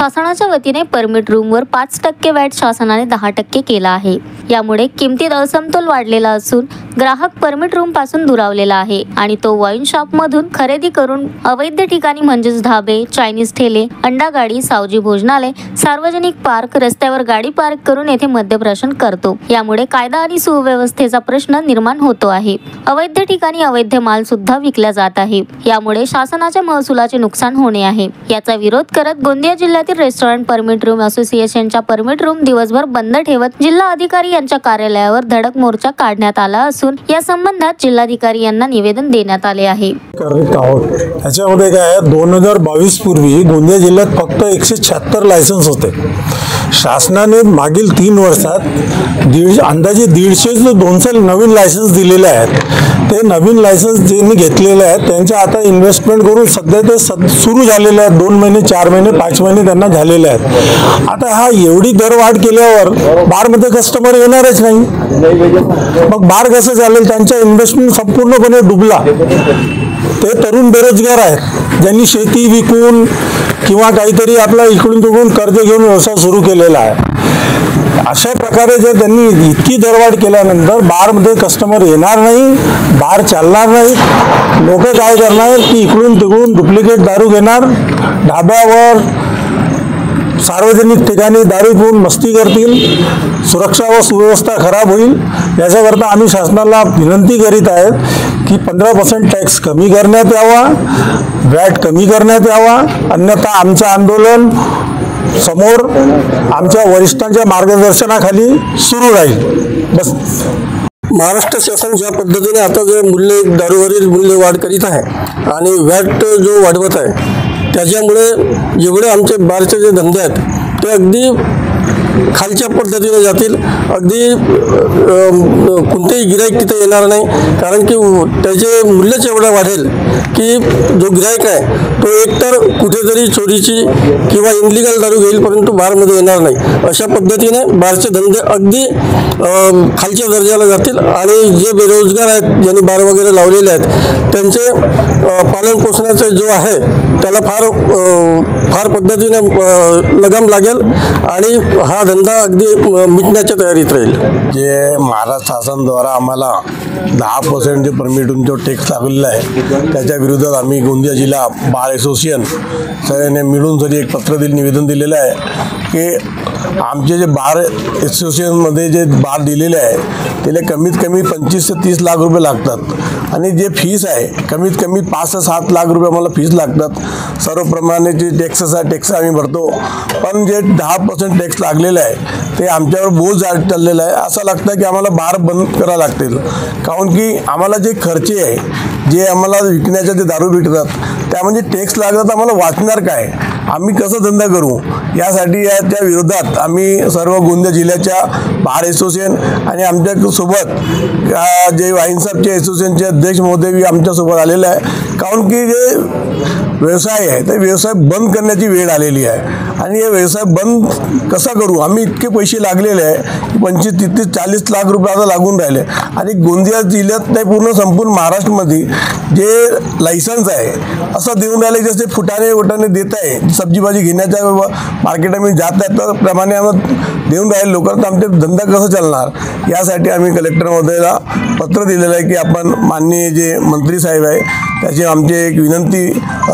शासनाच्या वतीने परमिट रूमवर 5% वॅट शासनाने 10% केला आहे। यामुळे किमतीत असमतोल वाढलेला असून ग्राहक परमिट रूम पासून दुरावलेला आहे आणि तो वाईन शॉप मधून खरेदी करून अवैध ठिकाणी म्हणजेच धाबे, चायनीज ठेले, अंडा गाडी, सावजी भोजनालय, सार्वजनिक पार्क, रस्त्यावर गाडी पार्क करून येथे मद्यप्राशन करतो। यामुळे कायदा आणि सुव्यवस्थेचा प्रश्न निर्माण होतो आहे। अवैध ठिकाणी अवैध माल सुद्धा विकला जात आहे। यामुळे शासनाच्या महसुलाचे नुकसान होणे आहे। याचा विरोध करत गोंदिया जिल्ह्यातील रेस्टॉरंट परमिट रूम असोसिएशनच्या परमिट रूम दिवसभर बंद ठेवत जिल्हा अधिकारी यांच्या कार्यालयावर धडक मोर्चा काढण्यात आला असून या संबंधात जिल्हाधिकारी यांना निवेदन देण्यात आले आहे। याच्यामध्ये काय 2022 पूर्वी गोंदिया जिल्ह्यात फक्त 176 लायसन्स होते। शासनाने मागील 3 वर्षात अंदाजे 150-200 नवीन लायसन्स दिलेले आहेत। ते नवीन लायसन्स ज्यांनी घेतलेले आहेत त्यांच्या आता इन्व्हेस्टमेंट करून सध्या ते सुरू झालेले आहेत। 2 महिने, 4 महिने, 5 महिने त्यांना झालेले आहेत। आता हा एवढी दरवाढ केल्यावर बारमध्ये कस्टमर येणारच नाही। मग बार कसं चालेल? त्यांचा इन्व्हेस्टमेंट संपूर्णपणे डुबला। ते तरुण बेरोजगार आहेत ज्यांनी शेती विकून किंवा काहीतरी आपला इकडून तिकडून कर्ज घेऊन व्यवसाय सुरू केलेला आहे। अशा प्रकारे जर त्यांनी इतकी दरवाढ केल्यानंतर बारमध्ये कस्टमर येणार नाही, बार चालणार नाही। लोक काय करणार की इकडून तिकडून डुप्लिकेट दारू घेणार, ढाब्यावर सार्वजनिक ठिकाणी दारू पिऊन मस्ती करतील, सुरक्षा व सुव्यवस्था खराब होईल। याच्याकरता आम्ही शासनाला विनंती करीत आहेत की 15% टॅक्स कमी करण्यात यावा, वॅट कमी करण्यात यावा, अन्यथा आमचं आंदोलन समोर आमच्या वरिष्ठांच्या मार्गदर्शनाखाली सुरू राहील। बस। महाराष्ट्र शासन ज्या पद्धतीने आता जे दारूवरील मूल्य वाढ करीत आहे आणि वॅट जो वाढवत आहे त्याच्यामुळे जेवढे आमचे बारचे जे धंदे आहेत ते अगदी खालच्या पद्धतीने जातील। अगदी कोणतेही गिराईक तिथे येणार नाही, कारण की त्याचे मूल्यच एवढं वाढेल की जो गिराईक आहे तो एकतर कुठेतरी चोरीची किंवा इनलिगल दारू घेईल परंतु बारमध्ये येणार नाही। अशा पद्धतीने बारचे धंदे अगदी खालच्या दर्जाला जातील आणि जे बेरोजगार आहेत ज्यांनी बार वगैरे लावलेले आहेत त्यांचे पालन पोषणाचा जो आहे त्याला फार पद्धतीने लगाम लागेल आणि हा धंदा अगदी मिटण्याच्या तयारीत राहील। जे महाराष्ट्र शासनाद्वारा आम्हाला 10% जे परमिटून जो टॅक्स लागलेला आहे त्याच्या विरोधात आम्ही गोंदिया जिल्हा बार असोसिएशन सगळ्यांनी मिळून जरी एक पत्र निवेदन दिलेलं आहे की आमचे जे बार असोसिएशनमध्ये जे बार दिलेले आहे त्याला कमीत कमी 25 ते 30 लाख रुपये लागतात आणि जे फीस आहे कमीत कमी 5 ते 7 लाख रुपये आम्हाला फीस लागतात। सर्वप्रमाणे जे टॅक्स आम्ही भरतो, पण जे 10% टॅक्स लागलेलं आहे ते आमच्यावर बोज चाललेला आहे। असं लागतं की आम्हाला बार बंद करावं लागतील, कारण की आम्हाला जे खर्च आहे जे आम्हाला विकण्याचे जे दारू भेटतात त्यामध्ये टॅक्स लागतात, आम्हाला वाचणार काय? आम्ही कसं धंदा करू? यासाठी त्या विरोधात आम्ही सर्व गोंदिया जिल्ह्याच्या बार असोसिएशन आणि आमच्या सोबत जे वाईन शॉपचे असोसिएशनचे अध्यक्ष महोदय आमच्यासोबत आलेले आहे, कारण की जे व्यवसाय आहे ते व्यवसाय बंद करण्याची वेळ आलेली आहे आणि हे व्यवसाय बंद कसा करू? आम्ही इतके पैसे लागलेले आहे की 25, 30, 40 लाख रुपये आता लागून राहिले आणि गोंदिया जिल्ह्यात नाही पूर्ण संपूर्ण महाराष्ट्रामध्ये जे लायसन्स आहे असं देऊन राहिले जसे फुटाणे देत आहे। सब्जी भाजी घेण्याच्या मार्केटमध्ये जात आहेत त्याप्रमाणे आम्हाला देऊन राहिले लोक, तर आमचे धंदा कसं चालणार? यासाठी आम्ही कलेक्टर महोदयाला पत्र दिलेलं आहे की आपण माननीय जे मंत्री साहेब आहे त्याची आमची एक विनंती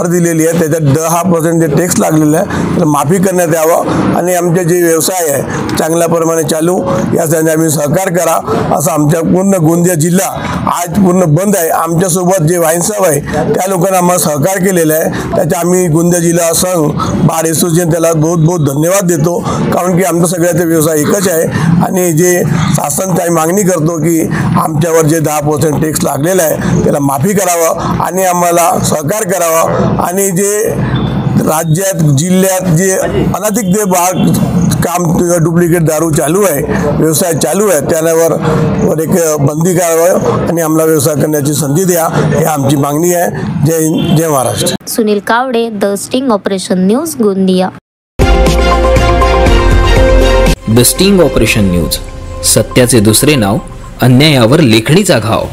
दिलेली आहे, त्याच्यात 10% जे टॅक्स लागलेलं आहे त्याला माफी करण्यात यावं आणि आमचे जे व्यवसाय आहे चांगल्या प्रमाणे चालू यासाठी आम्ही सहकार करा असं आमच्या पूर्ण गोंदिया जिल्हा आज पूर्ण बंद आहे। आमच्यासोबत जे वाईन शॉप आहे त्या लोकांना आम्हाला सहकार केलेलं आहे, त्याचे आम्ही गोंदिया जिल्हा संघ बार असोसिएशन त्याला बहुत धन्यवाद देतो, कारण की आमचा सगळ्याचा व्यवसाय एकच आहे आणि जे शासन काही मागणी करतो की आमच्यावर जे 10% टॅक्स लागलेला आहे त्याला माफी करावं आणि आम्हाला सहकार करावं आणि जे राज्यात जिल्ह्यात जे अनधिकृत जे काम डुप्लिकेट दारू चालू आहे, व्यवसाय चालू आहे, त्यावर एक बंदी करावं आणि आम्हाला व्यवसाय करण्याची संधी द्या, ही आमची मागणी आहे। जय हिंद, जय Maharashtra. Sunil Kawade, the sting operation news, Gondia. The sting operation news, सत्याचे दुसरे नाव, अन्यायावर लेखणीचा घाव।